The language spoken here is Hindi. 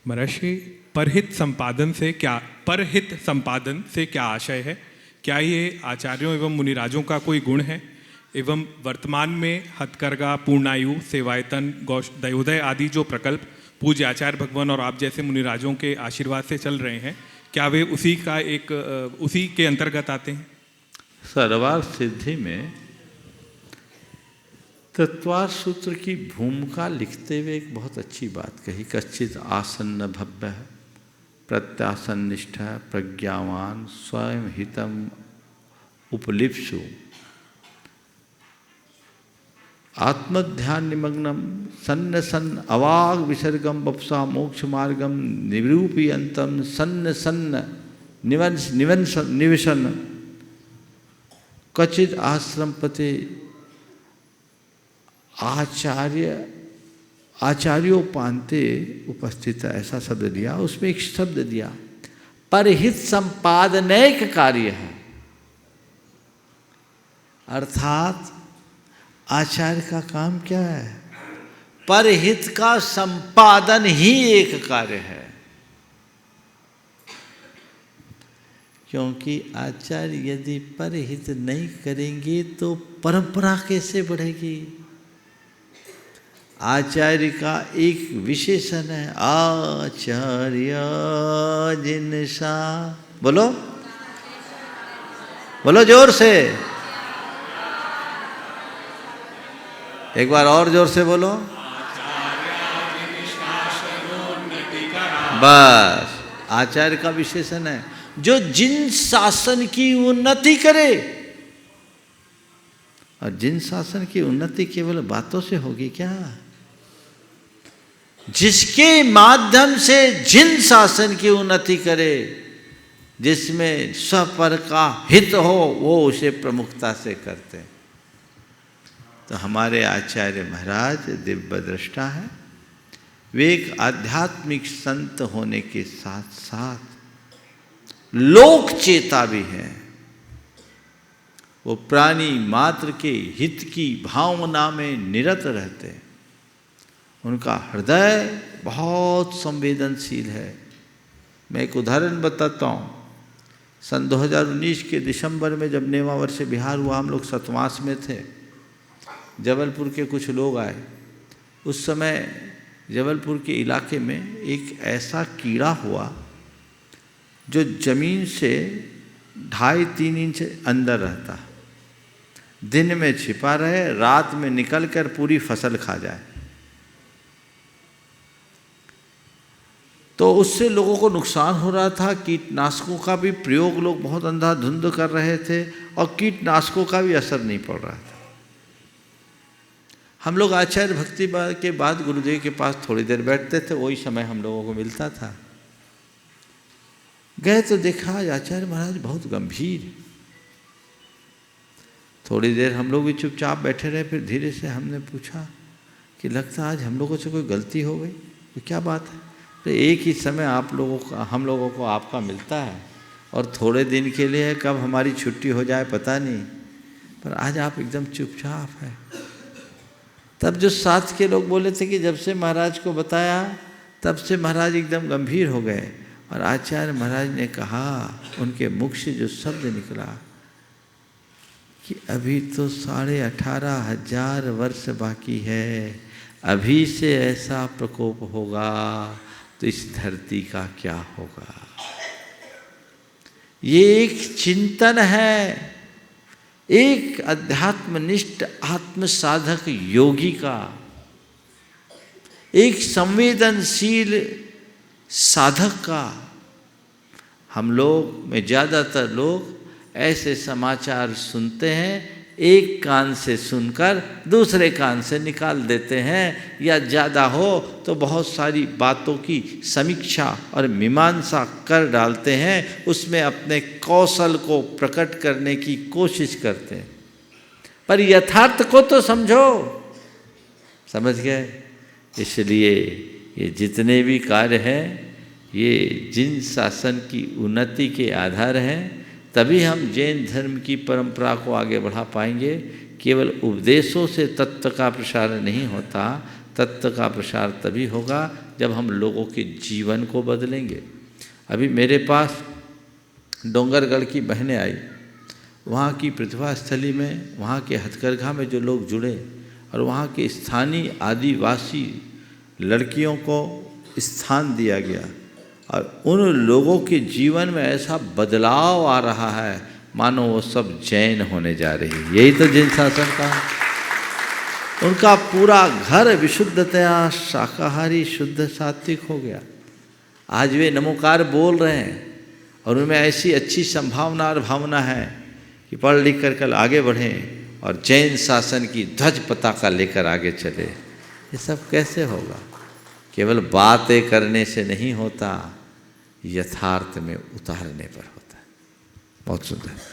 महर्षि, परहित संपादन से क्या आशय है? क्या ये आचार्यों एवं मुनिराजों का कोई गुण है? एवं वर्तमान में हथकरघा, पूर्णायु, सेवायतन, दयोदय आदि जो प्रकल्प पूज्य आचार्य भगवान और आप जैसे मुनिराजों के आशीर्वाद से चल रहे हैं, क्या वे उसी के अंतर्गत आते हैं? सर्वार्थ सिद्धि में तत्वार्थ सूत्र की भूमिका लिखते हुए एक बहुत अच्छी बात कही। कश्चित आसन्न भव्य प्रत्यासन्निष्ठ प्रज्ञावान स्वयं हितम उपलिप्सु आत्मध्यान निमग्नम सन्न सन्न अवाग विसर्गम बप्सा मोक्ष मार्गम निरूपयंतम सन्न सन्न निविशन क्वचित आश्रमपते आचार्योपान्ते उपस्थित, ऐसा शब्द दिया। उसमें एक शब्द दिया परहित संपादनैक कार्य है, अर्थात आचार्य का काम क्या है? परहित का संपादन ही एक कार्य है। क्योंकि आचार्य यदि परहित नहीं करेंगे तो परंपरा कैसे बढ़ेगी? आचार्य का एक विशेषण है, आचार्य जिनसा, बोलो बोलो जोर से, एक बार और जोर से बोलो, बस। आचार्य का विशेषण है जो जिन शासन की उन्नति करे, और जिन शासन की उन्नति केवल बातों से होगी क्या? जिसके माध्यम से जिन शासन की उन्नति करे, जिसमें स्वपर का हित हो, वो उसे प्रमुखता से करते हैं। तो हमारे आचार्य महाराज दिव्य दृष्टा है। वे एक आध्यात्मिक संत होने के साथ साथ लोक चेता भी है। वो प्राणी मात्र के हित की भावना में निरत रहते हैं। उनका हृदय बहुत संवेदनशील है। मैं एक उदाहरण बताता हूँ। सन 2019 के दिसंबर में जब नेमावर से बिहार हुआ, हम लोग सतवास में थे। जबलपुर के कुछ लोग आए। उस समय जबलपुर के इलाके में एक ऐसा कीड़ा हुआ जो जमीन से 2.5-3 इंच अंदर रहता, दिन में छिपा रहे, रात में निकलकर पूरी फसल खा जाए। तो उससे लोगों को नुकसान हो रहा था। कीटनाशकों का भी प्रयोग लोग बहुत अंधाधुंध कर रहे थे और कीटनाशकों का भी असर नहीं पड़ रहा था। हम लोग आचार्य भक्ति के बाद गुरुदेव के पास थोड़ी देर बैठते थे, वही समय हम लोगों को मिलता था। गए तो देखा आचार्य महाराज बहुत गंभीर। थोड़ी देर हम लोग भी चुपचाप बैठे रहे। फिर धीरे से हमने पूछा कि लगता आज हम लोगों से कोई गलती हो गई, तो क्या बात है? तो एक ही समय हम लोगों को आपका मिलता है, और थोड़े दिन के लिए कब हमारी छुट्टी हो जाए पता नहीं, पर आज आप एकदम चुपचाप है। तब जो साथ के लोग बोले थे कि जब से महाराज को बताया तब से महाराज एकदम गंभीर हो गए। और आचार्य महाराज ने कहा, उनके मुख से जो शब्द निकला कि अभी तो 18,500 वर्ष बाकी है, अभी से ऐसा प्रकोप होगा तो इस धरती का क्या होगा। ये एक चिंतन है, एक अध्यात्मनिष्ठ आत्म साधक योगी का, एक संवेदनशील साधक का। हम लोग में ज़्यादातर लोग ऐसे समाचार सुनते हैं, एक कान से सुनकर दूसरे कान से निकाल देते हैं, या ज़्यादा हो तो बहुत सारी बातों की समीक्षा और मीमांसा कर डालते हैं, उसमें अपने कौशल को प्रकट करने की कोशिश करते हैं। पर यथार्थ को तो समझो, समझ गए? इसलिए ये जितने भी कार्य हैं, ये जिन शासन की उन्नति के आधार हैं, तभी हम जैन धर्म की परंपरा को आगे बढ़ा पाएंगे। केवल उपदेशों से तत्व का प्रसार नहीं होता, तत्व का प्रसार तभी होगा जब हम लोगों के जीवन को बदलेंगे। अभी मेरे पास डोंगरगढ़ की बहनें आई, वहाँ की प्रतिभा स्थली में, वहाँ के हथकरघा में जो लोग जुड़े और वहाँ के स्थानीय आदिवासी लड़कियों को स्थान दिया गया और उन लोगों के जीवन में ऐसा बदलाव आ रहा है मानो वो सब जैन होने जा रही है। यही तो जिन शासन का है। उनका पूरा घर विशुद्धतया शाकाहारी शुद्ध सात्विक हो गया। आज वे नमोकार बोल रहे हैं और उनमें ऐसी अच्छी संभावना और भावना है कि पढ़ लिख कर कल आगे बढ़ें और जैन शासन की ध्वज पताका लेकर आगे चले। ये सब कैसे होगा? केवल बातें करने से नहीं होता, यथार्थ में उतारने पर होता है। बहुत सुंदर।